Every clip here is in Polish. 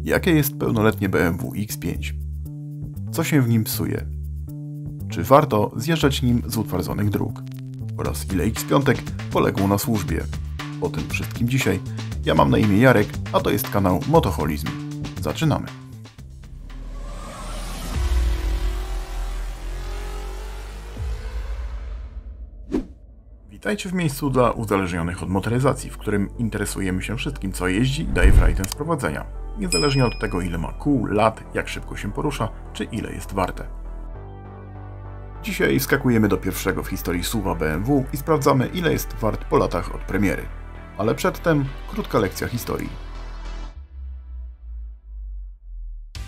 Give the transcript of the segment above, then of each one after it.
Jakie jest pełnoletnie BMW X5? Co się w nim psuje? Czy warto zjeżdżać nim z utwardzonych dróg? Oraz ile X5 poległo na służbie? O tym wszystkim dzisiaj. Ja mam na imię Jarek, a to jest kanał Motoholizm. Zaczynamy! Witajcie w miejscu dla uzależnionych od motoryzacji, w którym interesujemy się wszystkim, co jeździ i daje frajdę z prowadzenia. Niezależnie od tego, ile ma kół, lat, jak szybko się porusza, czy ile jest warte. Dzisiaj wskakujemy do pierwszego w historii SUV-a BMW i sprawdzamy, ile jest wart po latach od premiery. Ale przedtem krótka lekcja historii.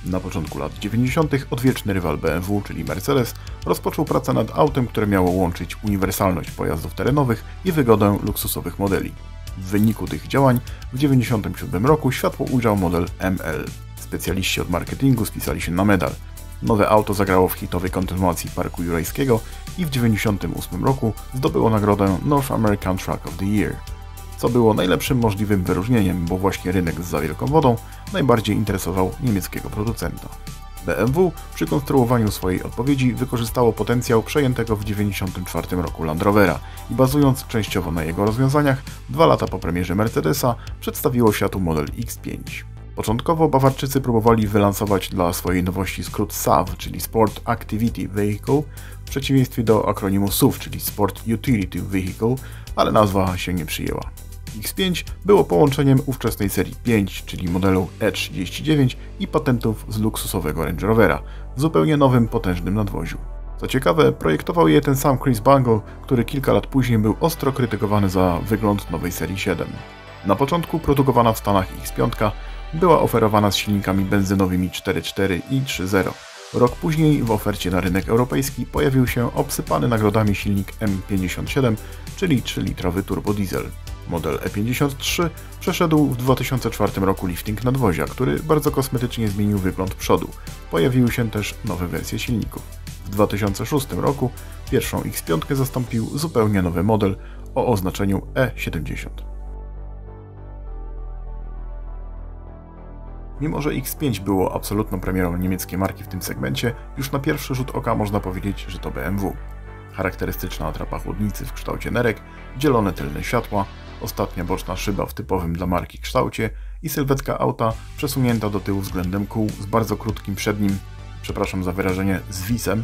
Na początku lat 90. odwieczny rywal BMW, czyli Mercedes, rozpoczął pracę nad autem, które miało łączyć uniwersalność pojazdów terenowych i wygodę luksusowych modeli. W wyniku tych działań w 1997 roku światło ujrzał model ML. Specjaliści od marketingu spisali się na medal. Nowe auto zagrało w hitowej kontynuacji Parku Jurajskiego i w 1998 roku zdobyło nagrodę North American Truck of the Year, co było najlepszym możliwym wyróżnieniem, bo właśnie rynek z za wielką wodą najbardziej interesował niemieckiego producenta. BMW przy konstruowaniu swojej odpowiedzi wykorzystało potencjał przejętego w 1994 roku Land Rovera i bazując częściowo na jego rozwiązaniach, 2 lata po premierze Mercedesa przedstawiło światu model X5. Początkowo Bawarczycy próbowali wylansować dla swojej nowości skrót SAV, czyli Sport Activity Vehicle, w przeciwieństwie do akronimu SUV, czyli Sport Utility Vehicle, ale nazwa się nie przyjęła. X5 było połączeniem ówczesnej serii 5, czyli modelu E39 i patentów z luksusowego Range Rovera, w zupełnie nowym, potężnym nadwoziu. Co ciekawe, projektował je ten sam Chris Bangle, który kilka lat później był ostro krytykowany za wygląd nowej serii 7. Na początku produkowana w Stanach X5 była oferowana z silnikami benzynowymi 4.4 i 3.0. Rok później w ofercie na rynek europejski pojawił się obsypany nagrodami silnik M57, czyli 3-litrowy turbodiesel. Model E53 przeszedł w 2004 roku lifting nadwozia, który bardzo kosmetycznie zmienił wygląd przodu. Pojawiły się też nowe wersje silników. W 2006 roku pierwszą X5 zastąpił zupełnie nowy model o oznaczeniu E70. Mimo że X5 było absolutną premierą niemieckiej marki w tym segmencie, już na pierwszy rzut oka można powiedzieć, że to BMW. Charakterystyczna atrapa chłodnicy w kształcie nerek, dzielone tylne światła, ostatnia boczna szyba w typowym dla marki kształcie i sylwetka auta przesunięta do tyłu względem kół z bardzo krótkim przednim, przepraszam za wyrażenie, zwisem,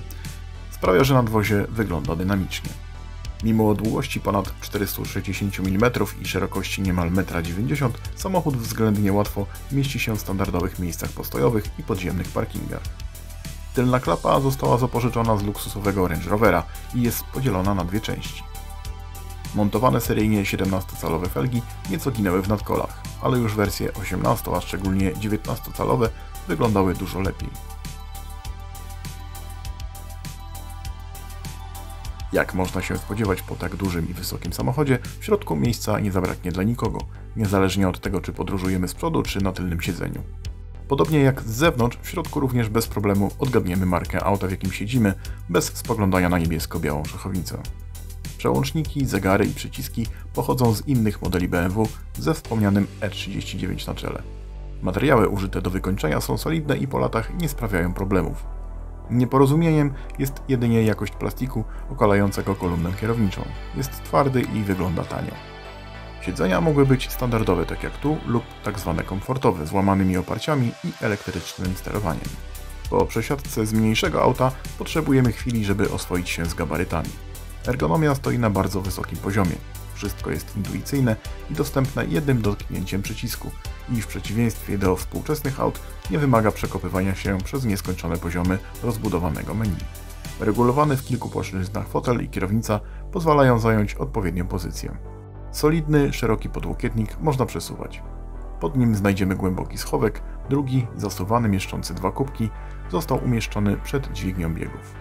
sprawia, że nadwozie wygląda dynamicznie. Mimo długości ponad 460 mm i szerokości niemal 1,90 m, samochód względnie łatwo mieści się w standardowych miejscach postojowych i podziemnych parkingach. Tylna klapa została zapożyczona z luksusowego Range Rovera i jest podzielona na dwie części. Montowane seryjnie 17-calowe felgi nieco ginęły w nadkolach, ale już wersje 18, a szczególnie 19-calowe wyglądały dużo lepiej. Jak można się spodziewać po tak dużym i wysokim samochodzie, w środku miejsca nie zabraknie dla nikogo, niezależnie od tego, czy podróżujemy z przodu, czy na tylnym siedzeniu. Podobnie jak z zewnątrz, w środku również bez problemu odgadniemy markę auta, w jakim siedzimy, bez spoglądania na niebiesko-białą szachownicę. Przełączniki, zegary i przyciski pochodzą z innych modeli BMW ze wspomnianym E39 na czele. Materiały użyte do wykończenia są solidne i po latach nie sprawiają problemów. Nieporozumieniem jest jedynie jakość plastiku okalającego kolumnę kierowniczą. Jest twardy i wygląda tanio. Siedzenia mogły być standardowe, tak jak tu, lub tak zwane komfortowe, z łamanymi oparciami i elektrycznym sterowaniem. Po przesiadce z mniejszego auta potrzebujemy chwili, żeby oswoić się z gabarytami. Ergonomia stoi na bardzo wysokim poziomie. Wszystko jest intuicyjne i dostępne jednym dotknięciem przycisku i w przeciwieństwie do współczesnych aut nie wymaga przekopywania się przez nieskończone poziomy rozbudowanego menu. Regulowany w kilku płaszczyznach fotel i kierownica pozwalają zająć odpowiednią pozycję. Solidny, szeroki podłokietnik można przesuwać. Pod nim znajdziemy głęboki schowek, drugi, zasuwany, mieszczący 2 kubki, został umieszczony przed dźwignią biegów.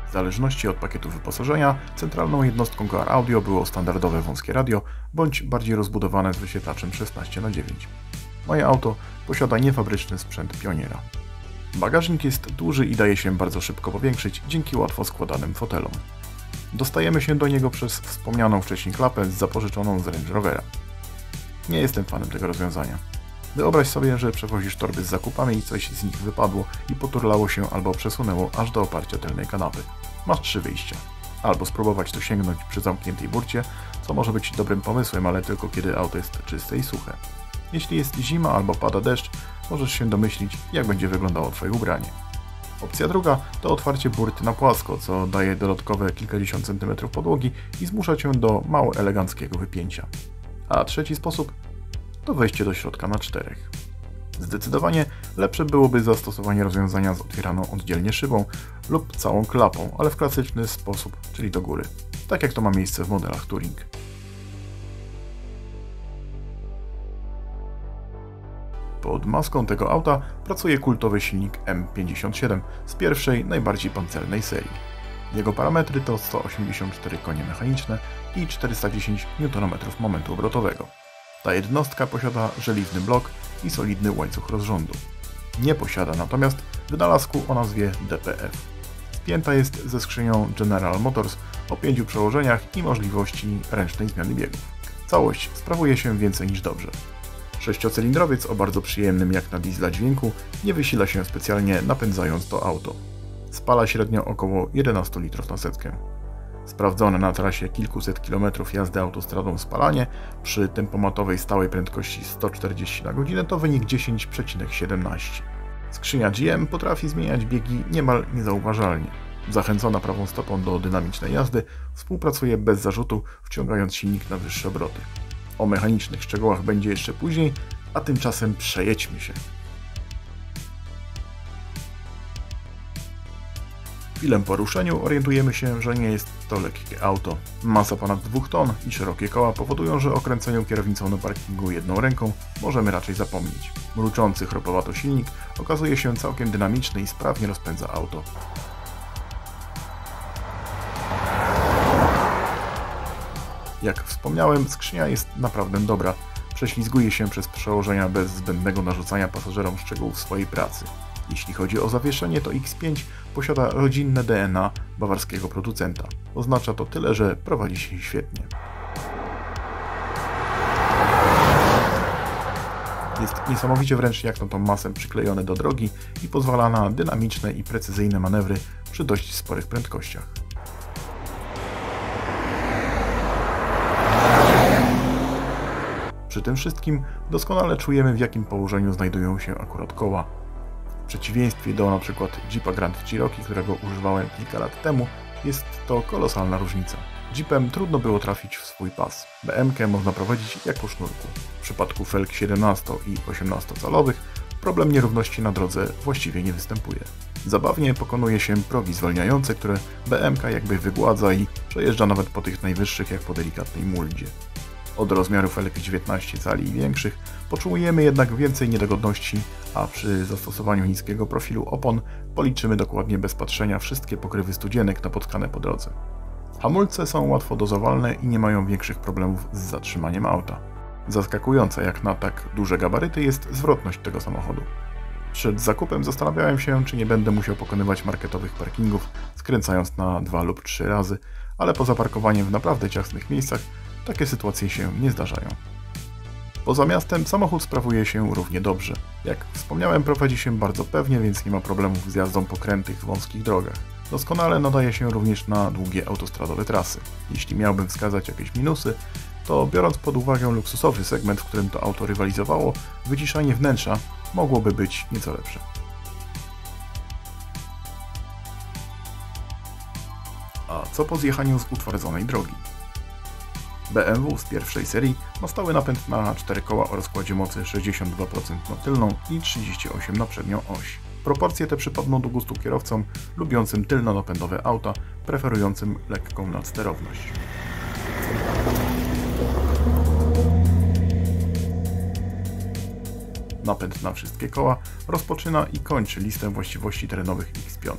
W zależności od pakietu wyposażenia, centralną jednostką Car Audio było standardowe wąskie radio, bądź bardziej rozbudowane z wyświetlaczem 16:9. Moje auto posiada niefabryczny sprzęt Pioniera. Bagażnik jest duży i daje się bardzo szybko powiększyć dzięki łatwo składanym fotelom. Dostajemy się do niego przez wspomnianą wcześniej klapę zapożyczoną z Range Rovera. Nie jestem fanem tego rozwiązania. Wyobraź sobie, że przewozisz torby z zakupami i coś z nich wypadło i poturlało się albo przesunęło aż do oparcia tylnej kanapy. Masz 3 wyjścia. Albo spróbować to sięgnąć przy zamkniętej burcie, co może być dobrym pomysłem, ale tylko kiedy auto jest czyste i suche. Jeśli jest zima albo pada deszcz, możesz się domyślić, jak będzie wyglądało Twoje ubranie. Opcja druga to otwarcie burty na płasko, co daje dodatkowe kilkadziesiąt centymetrów podłogi i zmusza Cię do mało eleganckiego wypięcia. A trzeci sposób to wejście do środka na 4. Zdecydowanie lepsze byłoby zastosowanie rozwiązania z otwieraną oddzielnie szybą lub całą klapą, ale w klasyczny sposób, czyli do góry, tak jak to ma miejsce w modelach Touring. Pod maską tego auta pracuje kultowy silnik M57 z pierwszej, najbardziej pancernej serii. Jego parametry to 184 konie mechaniczne i 410 Nm momentu obrotowego. Ta jednostka posiada żeliwny blok i solidny łańcuch rozrządu. Nie posiada natomiast wynalazku o nazwie DPF. Spięta jest ze skrzynią General Motors o 5 przełożeniach i możliwości ręcznej zmiany biegów. Całość sprawuje się więcej niż dobrze. Sześciocylindrowiec o bardzo przyjemnym jak na diesla dźwięku nie wysila się specjalnie napędzając to auto. Spala średnio około 11 litrów na setkę. Sprawdzone na trasie kilkuset kilometrów jazdy autostradą spalanie przy tempomatowej stałej prędkości 140 na godzinę to wynik 10,17. Skrzynia GM potrafi zmieniać biegi niemal niezauważalnie. Zachęcona prawą stopą do dynamicznej jazdy współpracuje bez zarzutu, wciągając silnik na wyższe obroty. O mechanicznych szczegółach będzie jeszcze później, a tymczasem przejedźmy się. Chwilę po ruszeniu orientujemy się, że nie jest to lekkie auto. Masa ponad 2 ton i szerokie koła powodują, że o kręceniu kierownicą na parkingu jedną ręką możemy raczej zapomnieć. Mruczący chropowato silnik okazuje się całkiem dynamiczny i sprawnie rozpędza auto. Jak wspomniałem, skrzynia jest naprawdę dobra. Prześlizguje się przez przełożenia bez zbędnego narzucania pasażerom szczegółów swojej pracy. Jeśli chodzi o zawieszenie, to X5 posiada rodzinne DNA bawarskiego producenta. Oznacza to tyle, że prowadzi się świetnie. Jest niesamowicie wręcz jak na tą masę przyklejone do drogi i pozwala na dynamiczne i precyzyjne manewry przy dość sporych prędkościach. Przy tym wszystkim doskonale czujemy, w jakim położeniu znajdują się akurat koła. W przeciwieństwie do np. Jeepa Grand Cherokee, którego używałem kilka lat temu, jest to kolosalna różnica. Jeepem trudno było trafić w swój pas. BM-kę można prowadzić jak po sznurku. W przypadku felg 17 i 18-calowych problem nierówności na drodze właściwie nie występuje. Zabawnie pokonuje się progi zwalniające, które BM-ka jakby wygładza i przejeżdża nawet po tych najwyższych jak po delikatnej muldzie. Od rozmiaru felg 19 cali i większych poczujemy jednak więcej niedogodności, a przy zastosowaniu niskiego profilu opon policzymy dokładnie bez patrzenia wszystkie pokrywy studzienek napotkane po drodze. Hamulce są łatwo dozowalne i nie mają większych problemów z zatrzymaniem auta. Zaskakująca jak na tak duże gabaryty jest zwrotność tego samochodu. Przed zakupem zastanawiałem się, czy nie będę musiał pokonywać marketowych parkingów, skręcając na 2 lub 3 razy, ale po zaparkowaniem w naprawdę ciasnych miejscach takie sytuacje się nie zdarzają. Poza miastem samochód sprawuje się równie dobrze. Jak wspomniałem, prowadzi się bardzo pewnie, więc nie ma problemów z jazdą po krętych, wąskich drogach. Doskonale nadaje się również na długie autostradowe trasy. Jeśli miałbym wskazać jakieś minusy, to biorąc pod uwagę luksusowy segment, w którym to auto rywalizowało, wyciszanie wnętrza mogłoby być nieco lepsze. A co po zjechaniu z utwardzonej drogi? BMW z pierwszej serii ma stały napęd na 4 koła o rozkładzie mocy 62% na tylną i 38% na przednią oś. Proporcje te przypadną do gustu kierowcom lubiącym tylnonapędowe auta, preferującym lekką nadsterowność. Napęd na wszystkie koła rozpoczyna i kończy listę właściwości terenowych X5.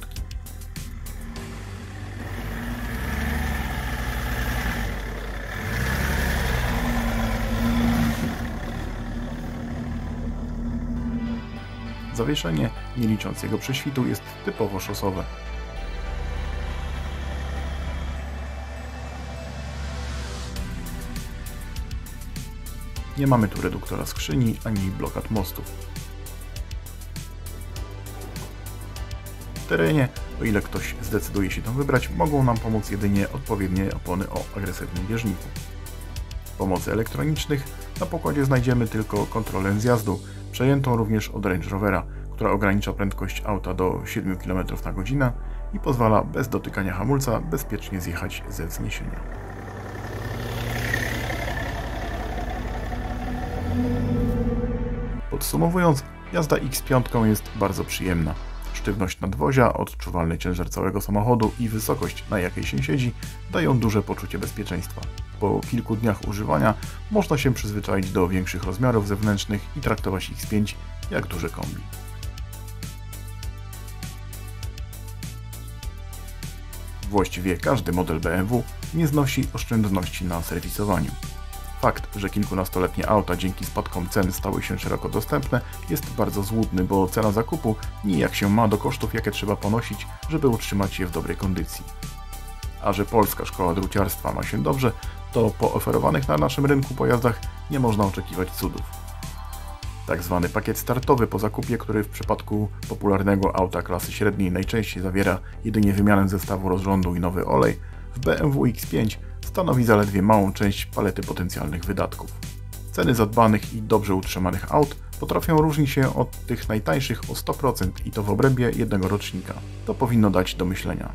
Zawieszenie, nie licząc jego prześwitu, jest typowo szosowe. Nie mamy tu reduktora skrzyni ani blokad mostów. W terenie, o ile ktoś zdecyduje się tam wybrać, mogą nam pomóc jedynie odpowiednie opony o agresywnym bieżniku. W pomocy elektronicznych na pokładzie znajdziemy tylko kontrolę zjazdu, przejętą również od Range Rovera, która ogranicza prędkość auta do 7 km/h i pozwala bez dotykania hamulca bezpiecznie zjechać ze wzniesienia. Podsumowując, jazda X5 jest bardzo przyjemna. Sztywność nadwozia, odczuwalny ciężar całego samochodu i wysokość, na jakiej się siedzi, dają duże poczucie bezpieczeństwa. Po kilku dniach używania można się przyzwyczaić do większych rozmiarów zewnętrznych i traktować X5 jak duże kombi. Właściwie każdy model BMW nie znosi oszczędności na serwisowaniu. Fakt, że kilkunastoletnie auta dzięki spadkom cen stały się szeroko dostępne, jest bardzo złudny, bo cena zakupu nijak się ma do kosztów, jakie trzeba ponosić, żeby utrzymać je w dobrej kondycji. A że polska szkoła druciarstwa ma się dobrze, to po oferowanych na naszym rynku pojazdach nie można oczekiwać cudów. Tak zwany pakiet startowy po zakupie, który w przypadku popularnego auta klasy średniej najczęściej zawiera jedynie wymianę zestawu rozrządu i nowy olej, w BMW X5 stanowi zaledwie małą część palety potencjalnych wydatków. Ceny zadbanych i dobrze utrzymanych aut potrafią różnić się od tych najtańszych o 100% i to w obrębie jednego rocznika. To powinno dać do myślenia.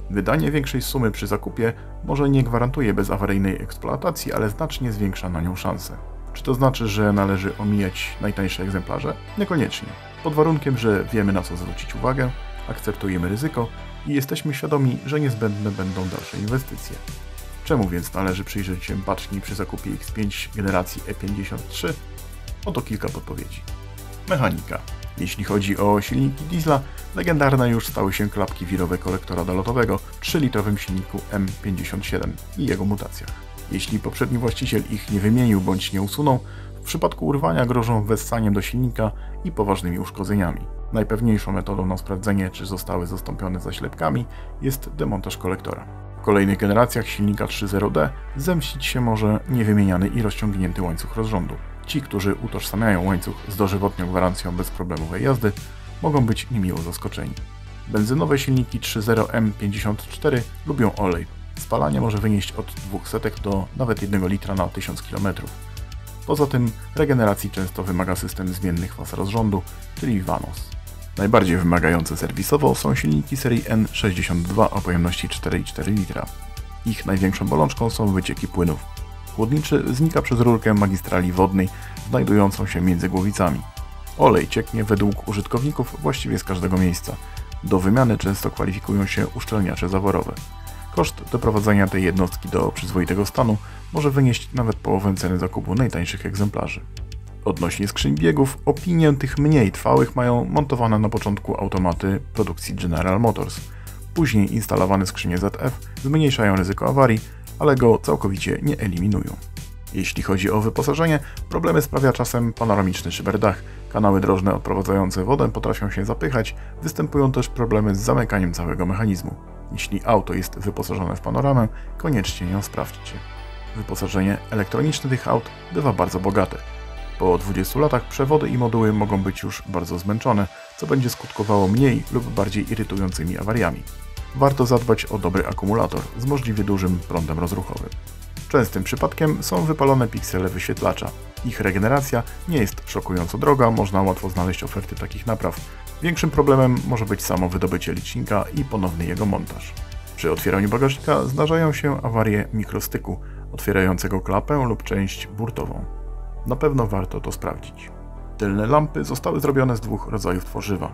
Wydanie większej sumy przy zakupie może nie gwarantuje bezawaryjnej eksploatacji, ale znacznie zwiększa na nią szanse. Czy to znaczy, że należy omijać najtańsze egzemplarze? Niekoniecznie. Pod warunkiem, że wiemy, na co zwrócić uwagę, akceptujemy ryzyko i jesteśmy świadomi, że niezbędne będą dalsze inwestycje. Czemu więc należy przyjrzeć się baczniej przy zakupie X5 generacji E53? Oto kilka podpowiedzi. Mechanika. Jeśli chodzi o silniki diesla, legendarne już stały się klapki wirowe kolektora dolotowego w 3-litrowym silniku M57 i jego mutacjach. Jeśli poprzedni właściciel ich nie wymienił bądź nie usunął, w przypadku urwania grożą wessaniem do silnika i poważnymi uszkodzeniami. Najpewniejszą metodą na sprawdzenie, czy zostały zastąpione zaślepkami, jest demontaż kolektora. W kolejnych generacjach silnika 3.0D zemścić się może niewymieniany i rozciągnięty łańcuch rozrządu. Ci, którzy utożsamiają łańcuch z dożywotnią gwarancją bezproblemowej jazdy, mogą być niemiło zaskoczeni. Benzynowe silniki 3.0 M54 lubią olej. Spalanie może wynieść od 200 do nawet 1 litra na 1000 km. Poza tym regeneracji często wymaga system zmiennych faz rozrządu, czyli VANOS. Najbardziej wymagające serwisowo są silniki serii N62 o pojemności 4,4 litra. Ich największą bolączką są wycieki płynów. Chłodniczy znika przez rurkę magistrali wodnej znajdującą się między głowicami. Olej cieknie według użytkowników właściwie z każdego miejsca. Do wymiany często kwalifikują się uszczelniacze zaworowe. Koszt doprowadzenia tej jednostki do przyzwoitego stanu może wynieść nawet połowę ceny zakupu najtańszych egzemplarzy. Odnośnie skrzyń biegów, opinie tych mniej trwałych mają montowane na początku automaty produkcji General Motors. Później instalowane skrzynie ZF zmniejszają ryzyko awarii, ale go całkowicie nie eliminują. Jeśli chodzi o wyposażenie, problemy sprawia czasem panoramiczny szyberdach. Kanały drożne odprowadzające wodę potrafią się zapychać, występują też problemy z zamykaniem całego mechanizmu. Jeśli auto jest wyposażone w panoramę, koniecznie ją sprawdźcie. Wyposażenie elektroniczne tych aut bywa bardzo bogate. Po 20 latach przewody i moduły mogą być już bardzo zmęczone, co będzie skutkowało mniej lub bardziej irytującymi awariami. Warto zadbać o dobry akumulator z możliwie dużym prądem rozruchowym. Częstym przypadkiem są wypalone piksele wyświetlacza. Ich regeneracja nie jest szokująco droga, można łatwo znaleźć oferty takich napraw. Większym problemem może być samo wydobycie licznika i ponowny jego montaż. Przy otwieraniu bagażnika zdarzają się awarie mikrostyku, otwierającego klapę lub część burtową. Na pewno warto to sprawdzić. Tylne lampy zostały zrobione z dwóch rodzajów tworzywa.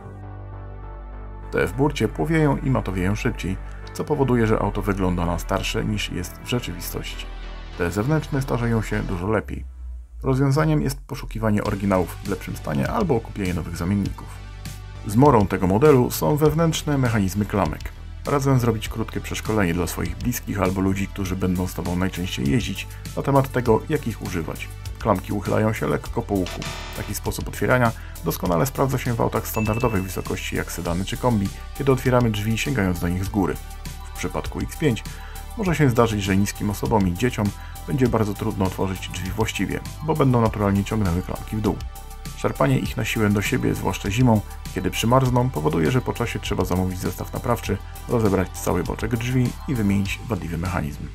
Te w burcie płowieją i matowieją szybciej, co powoduje, że auto wygląda na starsze niż jest w rzeczywistości. Te zewnętrzne starzeją się dużo lepiej. Rozwiązaniem jest poszukiwanie oryginałów w lepszym stanie albo kupienie nowych zamienników. Zmorą tego modelu są wewnętrzne mechanizmy klamek. Radzę zrobić krótkie przeszkolenie dla swoich bliskich albo ludzi, którzy będą z Tobą najczęściej jeździć, na temat tego, jak ich używać. Klamki uchylają się lekko po łuku. Taki sposób otwierania doskonale sprawdza się w autach standardowej wysokości jak sedany czy kombi, kiedy otwieramy drzwi sięgając do nich z góry. W przypadku X5 Może się zdarzyć, że niskim osobom i dzieciom będzie bardzo trudno otworzyć drzwi właściwie, bo będą naturalnie ciągnęły klamki w dół. Szarpanie ich na siłę do siebie, zwłaszcza zimą, kiedy przymarzną, powoduje, że po czasie trzeba zamówić zestaw naprawczy, rozebrać cały boczek drzwi i wymienić wadliwy mechanizm.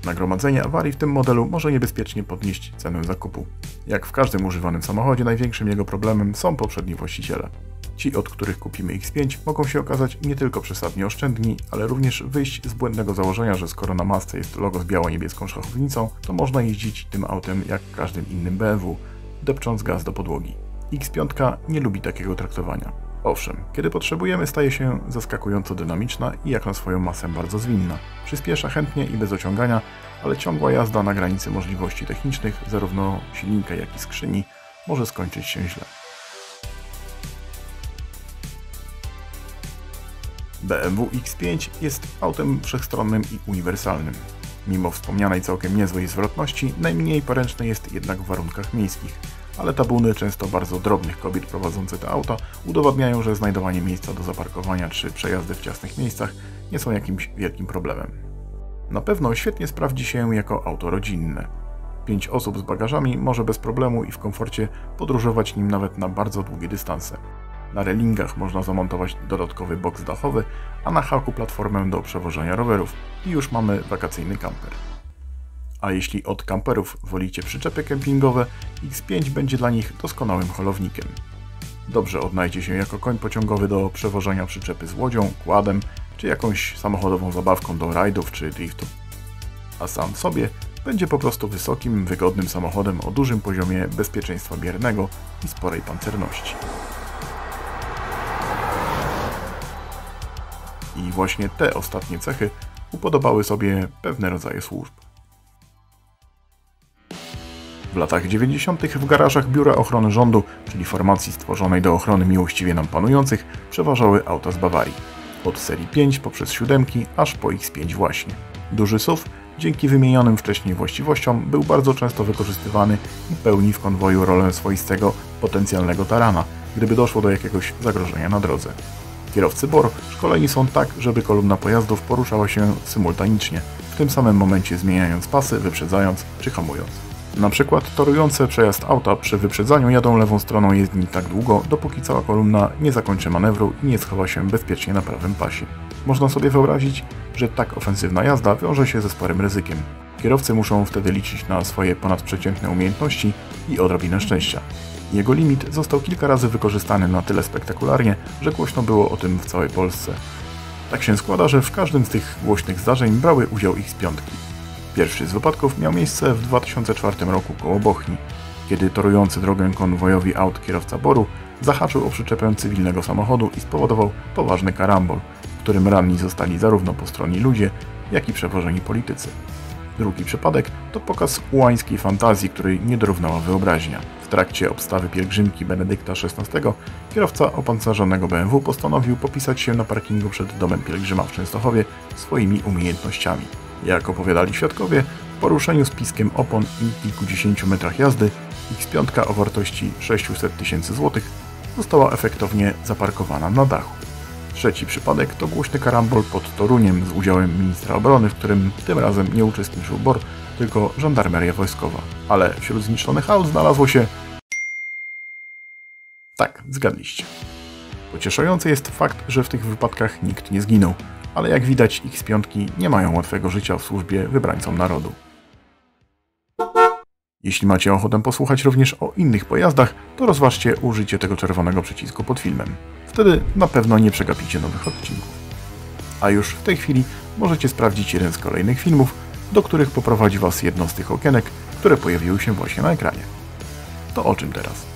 Nagromadzenie awarii w tym modelu może niebezpiecznie podnieść cenę zakupu. Jak w każdym używanym samochodzie, największym jego problemem są poprzedni właściciele. Ci, od których kupimy X5, mogą się okazać nie tylko przesadnie oszczędni, ale również wyjść z błędnego założenia, że skoro na masce jest logo z biało-niebieską szachownicą, to można jeździć tym autem jak każdym innym BMW, depcząc gaz do podłogi. X5 nie lubi takiego traktowania. Owszem, kiedy potrzebujemy, staje się zaskakująco dynamiczna i jak na swoją masę bardzo zwinna. Przyspiesza chętnie i bez ociągania, ale ciągła jazda na granicy możliwości technicznych, zarówno silnika, jak i skrzyni, może skończyć się źle. BMW X5 jest autem wszechstronnym i uniwersalnym. Mimo wspomnianej całkiem niezłej zwrotności, najmniej poręczny jest jednak w warunkach miejskich, ale tabuny często bardzo drobnych kobiet prowadzące te auta udowadniają, że znajdowanie miejsca do zaparkowania czy przejazdy w ciasnych miejscach nie są jakimś wielkim problemem. Na pewno świetnie sprawdzi się jako auto rodzinne. 5 osób z bagażami może bez problemu i w komforcie podróżować nim nawet na bardzo długie dystanse. Na relingach można zamontować dodatkowy boks dachowy, a na haku platformę do przewożenia rowerów i już mamy wakacyjny kamper. A jeśli od kamperów wolicie przyczepy kempingowe, X5 będzie dla nich doskonałym holownikiem. Dobrze odnajdzie się jako koń pociągowy do przewożenia przyczepy z łodzią, kładem czy jakąś samochodową zabawką do rajdów czy driftu. A sam w sobie będzie po prostu wysokim, wygodnym samochodem o dużym poziomie bezpieczeństwa biernego i sporej pancerności. I właśnie te ostatnie cechy upodobały sobie pewne rodzaje służb. W latach 90. w garażach Biura Ochrony Rządu, czyli formacji stworzonej do ochrony miłościwie nam panujących, przeważały auta z Bawarii. Od serii 5 poprzez 7 aż po X5 właśnie. Duży SUV, dzięki wymienionym wcześniej właściwościom, był bardzo często wykorzystywany i pełni w konwoju rolę swoistego, potencjalnego tarana, gdyby doszło do jakiegoś zagrożenia na drodze. Kierowcy BOR szkoleni są tak, żeby kolumna pojazdów poruszała się symultanicznie, w tym samym momencie zmieniając pasy, wyprzedzając czy hamując. Na przykład torujące przejazd auta przy wyprzedzaniu jadą lewą stroną jezdni tak długo, dopóki cała kolumna nie zakończy manewru i nie schowa się bezpiecznie na prawym pasie. Można sobie wyobrazić, że tak ofensywna jazda wiąże się ze sporym ryzykiem. Kierowcy muszą wtedy liczyć na swoje ponadprzeciętne umiejętności i odrobinę szczęścia. Jego limit został kilka razy wykorzystany na tyle spektakularnie, że głośno było o tym w całej Polsce. Tak się składa, że w każdym z tych głośnych zdarzeń brały udział X5. Pierwszy z wypadków miał miejsce w 2004 roku koło Bochni, kiedy torujący drogę konwojowi aut kierowca BOR-u zahaczył o przyczepę cywilnego samochodu i spowodował poważny karambol, w którym ranni zostali zarówno postronni ludzie, jak i przewożeni politycy. Drugi przypadek to pokaz ułańskiej fantazji, której nie dorównała wyobraźnia. W trakcie obstawy pielgrzymki Benedykta XVI kierowca opancerzonego BMW postanowił popisać się na parkingu przed domem pielgrzyma w Częstochowie swoimi umiejętnościami. Jak opowiadali świadkowie, w poruszeniu z piskiem opon i kilkudziesięciu metrach jazdy X5 o wartości 600 000 złotych została efektownie zaparkowana na dachu. Trzeci przypadek to głośny karambol pod Toruniem z udziałem ministra obrony, w którym tym razem nie uczestniczył BOR, tylko żandarmeria wojskowa. Ale wśród zniszczonych aut znalazło się... Tak, zgadliście. Pocieszający jest fakt, że w tych wypadkach nikt nie zginął, ale jak widać X5 nie mają łatwego życia w służbie wybrańcom narodu. Jeśli macie ochotę posłuchać również o innych pojazdach, to rozważcie użycie tego czerwonego przycisku pod filmem. Wtedy na pewno nie przegapicie nowych odcinków. A już w tej chwili możecie sprawdzić jeden z kolejnych filmów, do których poprowadzi Was jedno z tych okienek, które pojawiły się właśnie na ekranie. To o czym teraz?